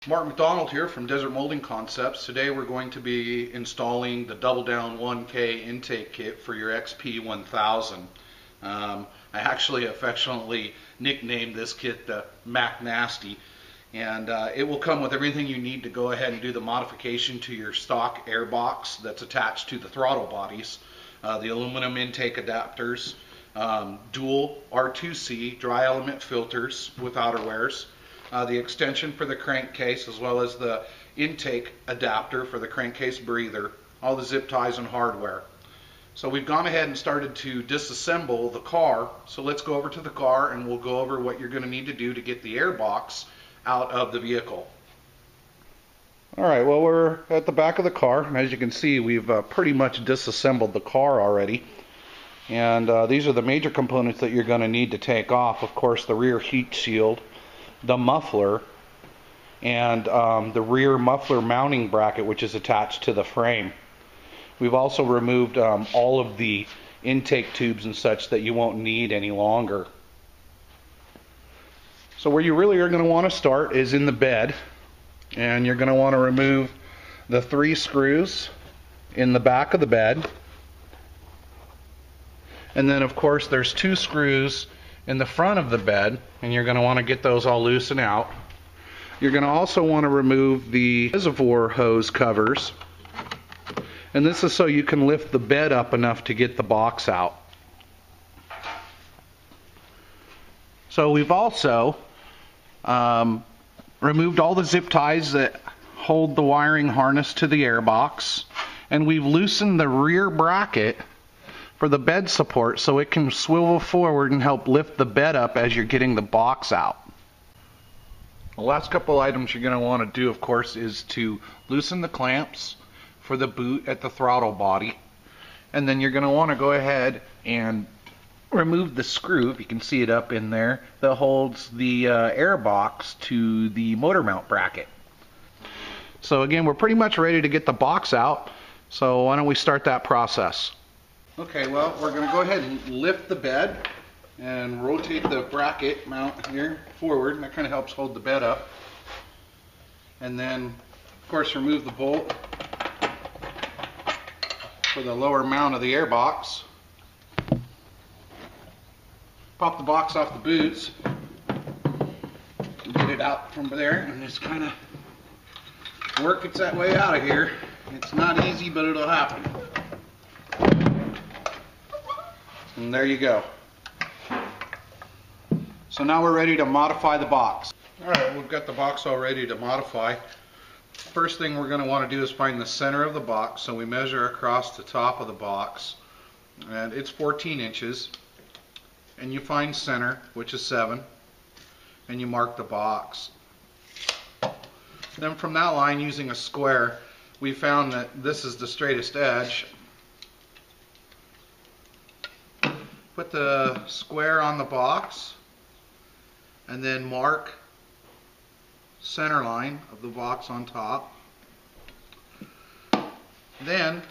Mark McDonald here from Desert Molding Concepts. Today we're going to be installing the Double Down 1K intake kit for your XP1000. I actually affectionately nicknamed this kit the Mac Nasty, and it will come with everything you need to go ahead and do the modification to your stock air box that's attached to the throttle bodies, the aluminum intake adapters, dual R2C dry element filters with outerwears, the extension for the crankcase, as well as the intake adapter for the crankcase breather, all the zip ties and hardware. So we've gone ahead and started to disassemble the car. So let's go over to the car and we'll go over what you're going to need to do to get the air box out of the vehicle. Alright, well, we're at the back of the car, and as you can see, we've pretty much disassembled the car already. And these are the major components that you're going to need to take off. Of course, the rear heat shield, the muffler, and the rear muffler mounting bracket, which is attached to the frame. We've also removed all of the intake tubes and such that you won't need any longer. So where you really are going to want to start is in the bed, and you're going to want to remove the 3 screws in the back of the bed, and then of course there's 2 screws in the front of the bed, and you're going to want to get those all loosened out. You're going to also want to remove the reservoir hose covers, and this is so you can lift the bed up enough to get the box out. So we've also removed all the zip ties that hold the wiring harness to the airbox, and we've loosened the rear bracket for the bed support so it can swivel forward and help lift the bed up as you're getting the box out. The last couple items you're going to want to do, of course, is to loosen the clamps for the boot at the throttle body, and then you're going to want to go ahead and remove the screw, if you can see it up in there, that holds the air box to the motor mount bracket. So again, we're pretty much ready to get the box out, so why don't we start that process. Okay, well, we're going to go ahead and lift the bed and rotate the bracket mount here forward, and that kind of helps hold the bed up. And then, of course, remove the bolt for the lower mount of the air box. Pop the box off the boots, get it out from there, and just kind of work its that way out of here. It's not easy, but it'll happen. And there you go. So now we're ready to modify the box. Alright, we've got the box all ready to modify. First thing we're going to want to do is find the center of the box. So we measure across the top of the box, and it's 14 inches. And you find center, which is 7, and you mark the box. Then from that line, using a square, we found that this is the straightest edge. Put the square on the box, and then mark center line of the box on top. Then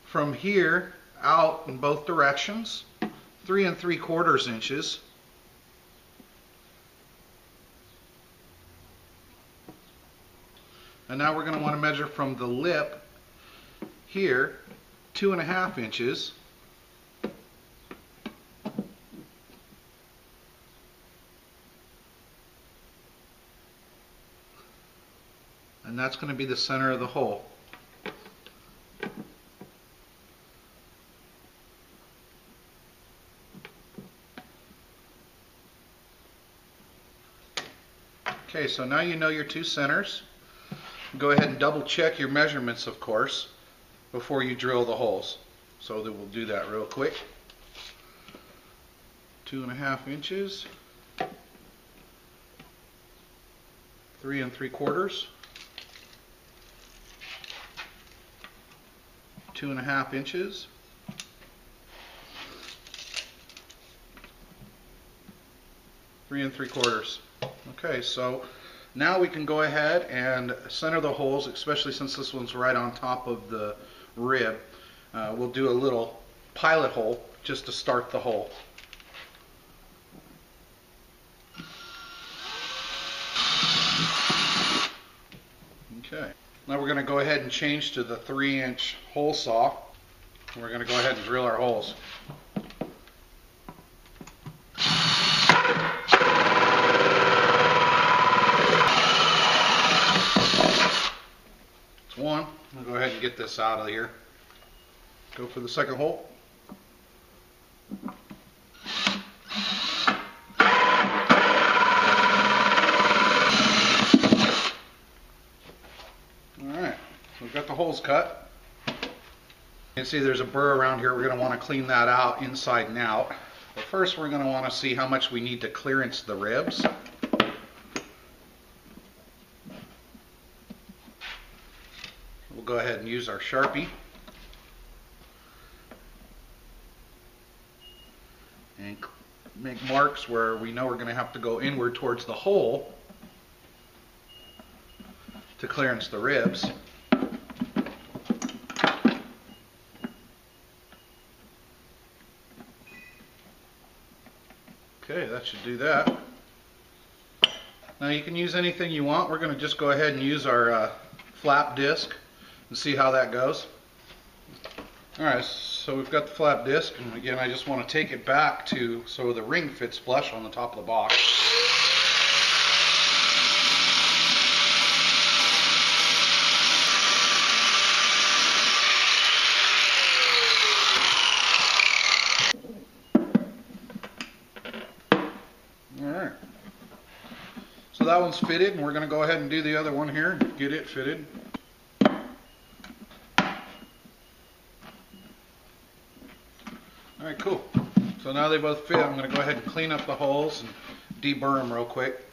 from here out in both directions, 3 3/4 inches. And now we're going to want to measure from the lip here 2.5 inches. And that's going to be the center of the hole. Okay, so now you know your 2 centers. Go ahead and double check your measurements, of course, before you drill the holes. So that we'll do that real quick. 2.5 inches. 3 3/4. 2.5 inches. 3 3/4. Okay, so now we can go ahead and center the holes, especially since this one's right on top of the rib. We'll do a little pilot hole just to start the hole. Okay. Now we're going to go ahead and change to the 3-inch hole saw. We're going to go ahead and drill our holes. That's one. I'll go ahead and get this out of here. Go for the second hole. We've got the holes cut. You can see there's a burr around here. We're going to want to clean that out inside and out. But first we're going to want to see how much we need to clearance the ribs. We'll go ahead and use our Sharpie. And make marks where we know we're going to have to go inward towards the hole to clearance the ribs. Okay, that should do that. Now you can use anything you want. We're going to just go ahead and use our flap disc and see how that goes. Alright, so we've got the flap disc, and again I just want to take it back to so the ring fits flush on the top of the box. Alright, so that one's fitted, and we're going to go ahead and do the other one here and get it fitted. Alright, cool. So now they both fit. I'm going to go ahead and clean up the holes and deburr them real quick.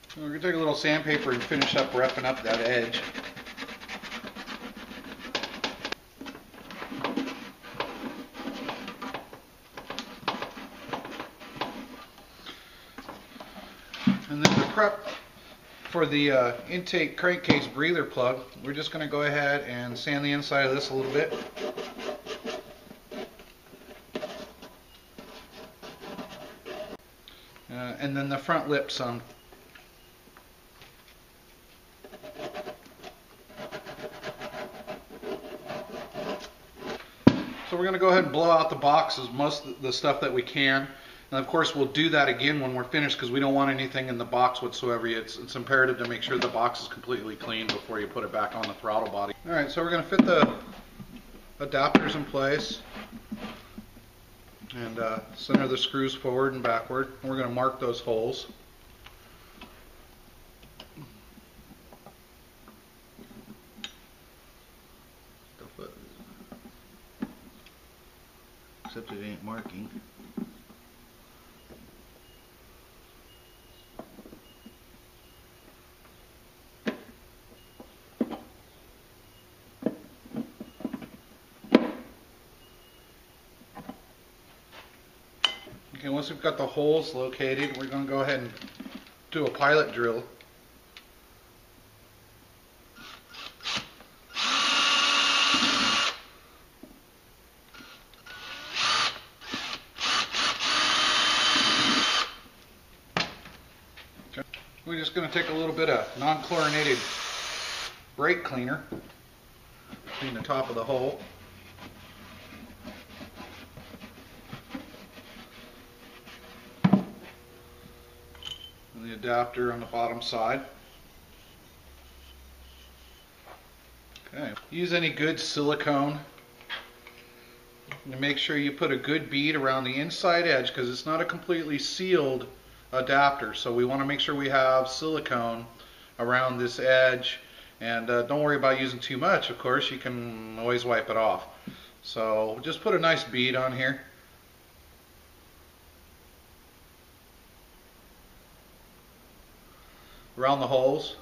So we're going to take a little sandpaper and finish up roughing up that edge. And then the prep for the intake crankcase breather plug, we're just going to go ahead and sand the inside of this a little bit. And then the front lip some. So we're going to go ahead and blow out the boxes, most of the stuff that we can. And of course we'll do that again when we're finished because we don't want anything in the box whatsoever. It's imperative to make sure the box is completely clean before you put it back on the throttle body. Alright, so we're going to fit the adapters in place and center the screws forward and backward. And we're going to mark those holes. Except it ain't marking. Okay, once we've got the holes located, we're going to go ahead and do a pilot drill. Okay. We're just going to take a little bit of non-chlorinated brake cleaner, clean the top of the hole. The adapter on the bottom side. Okay. Use any good silicone and make sure you put a good bead around the inside edge because it's not a completely sealed adapter, so we want to make sure we have silicone around this edge, and don't worry about using too much. Of course, you can always wipe it off. So just put a nice bead on here. Around the holes.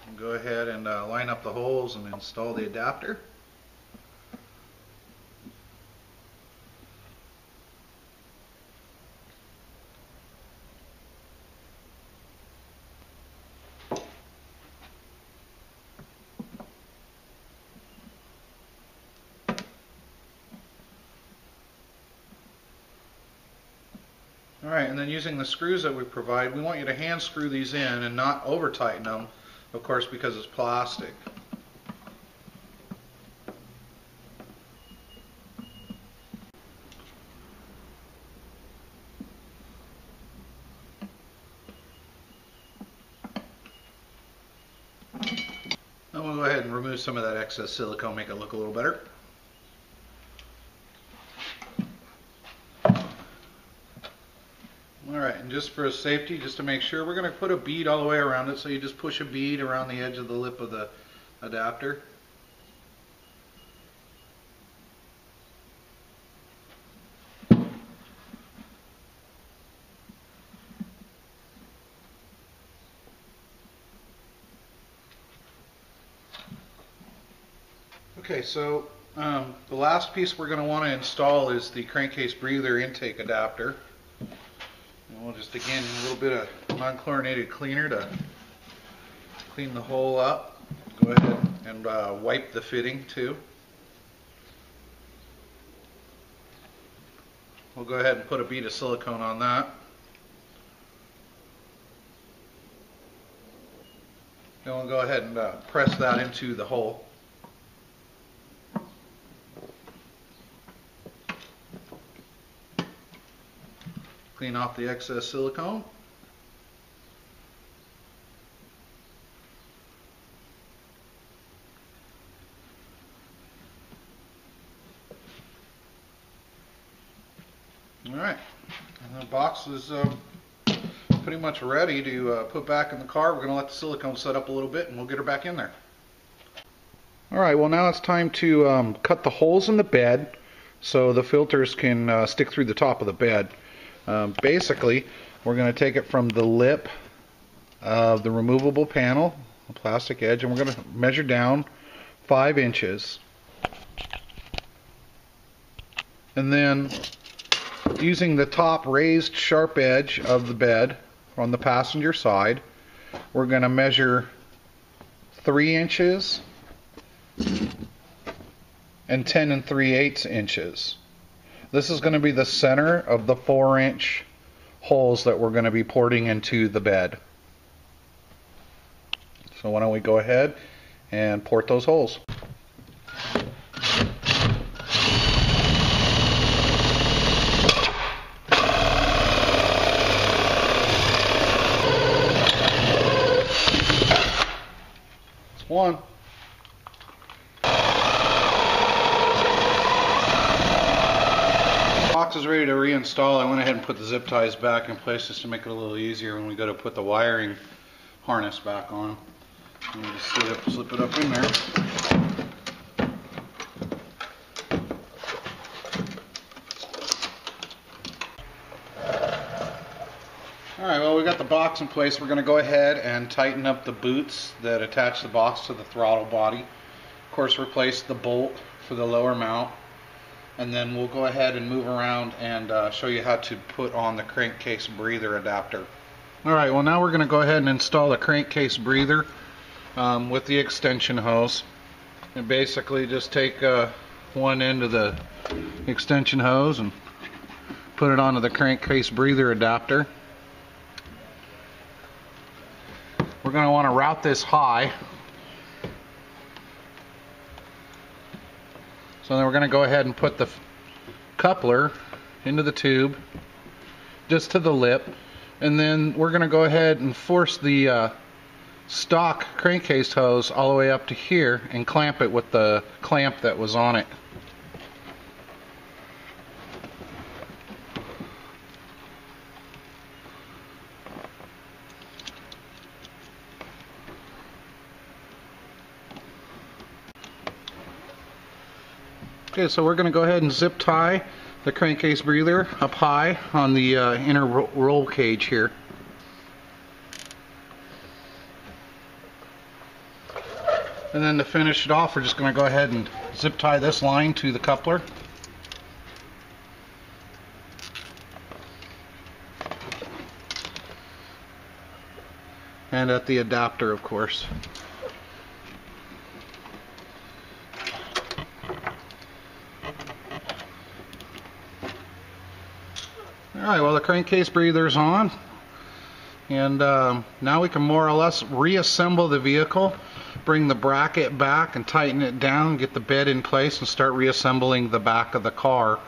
And go ahead and line up the holes and install the adapter. Alright, and then using the screws that we provide, we want you to hand screw these in and not over tighten them, of course, because it's plastic. Then we'll go ahead and remove some of that excess silicone, make it look a little better. Alright, and just for safety, just to make sure, we're going to put a bead all the way around it, so you just push a bead around the edge of the lip of the adapter. Okay, so the last piece we're going to want to install is the crankcase breather intake adapter. And we'll just, again, a little bit of non-chlorinated cleaner to clean the hole up. Go ahead and wipe the fitting too. We'll go ahead and put a bead of silicone on that. Then we'll go ahead and press that into the hole. Clean off the excess silicone. Alright, and the box is pretty much ready to put back in the car. We're going to let the silicone set up a little bit and we'll get her back in there. Alright, well now it's time to cut the holes in the bed so the filters can stick through the top of the bed. Basically, we're going to take it from the lip of the removable panel, the plastic edge, and we're going to measure down 5 inches. And then, using the top raised sharp edge of the bed on the passenger side, we're going to measure 3 inches and 10 3/8 inches. This is going to be the center of the 4-inch holes that we're going to be porting into the bed. So why don't we go ahead and port those holes. That's one. Box is ready to reinstall. I went ahead and put the zip ties back in place just to make it a little easier when we go to put the wiring harness back on. And just slip it up in there. Alright, well, we got the box in place. We're going to go ahead and tighten up the boots that attach the box to the throttle body. Of course, replace the bolt for the lower mount. And then we'll go ahead and move around and show you how to put on the crankcase breather adapter. Alright, well now we're going to go ahead and install the crankcase breather with the extension hose. And basically just take one end of the extension hose and put it onto the crankcase breather adapter. We're going to want to route this high. So then we're going to go ahead and put the coupler into the tube just to the lip, and then we're going to go ahead and force the stock crankcase hose all the way up to here and clamp it with the clamp that was on it. Okay, so we're going to go ahead and zip tie the crankcase breather up high on the inner roll cage here. And then to finish it off, we're just going to go ahead and zip tie this line to the coupler. And at the adapter, of course. Alright, well the crankcase breather's on, and now we can more or less reassemble the vehicle, bring the bracket back and tighten it down, get the bed in place, and start reassembling the back of the car.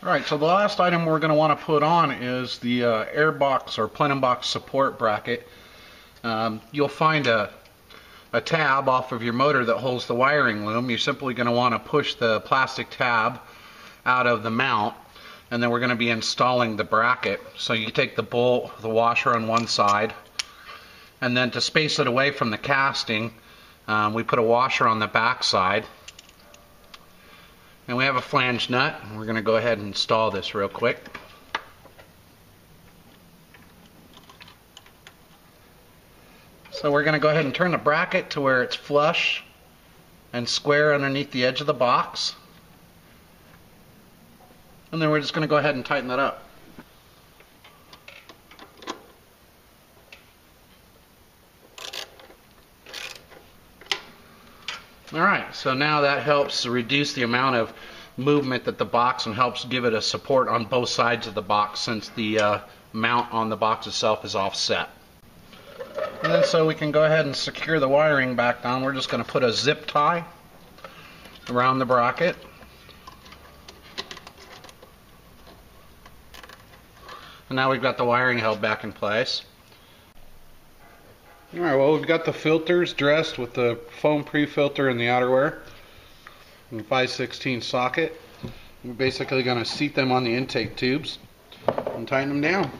Alright, so the last item we're going to want to put on is the airbox or plenum box support bracket. You'll find a tab off of your motor that holds the wiring loom. You're simply going to want to push the plastic tab out of the mount, and then we're going to be installing the bracket. So you take the bolt, the washer on one side, and then to space it away from the casting, we put a washer on the back side. And we have a flange nut. We're going to go ahead and install this real quick. So we're going to go ahead and turn the bracket to where it's flush and square underneath the edge of the box. And then we're just going to go ahead and tighten that up. Alright, so now that helps reduce the amount of movement that the box, and helps give it a support on both sides of the box, since the mount on the box itself is offset. And then so we can go ahead and secure the wiring back down. We're just going to put a zip tie around the bracket. And now we've got the wiring held back in place. Alright, well we've got the filters dressed with the foam pre-filter in the outerwear and 5/16 socket. We're basically going to seat them on the intake tubes and tighten them down.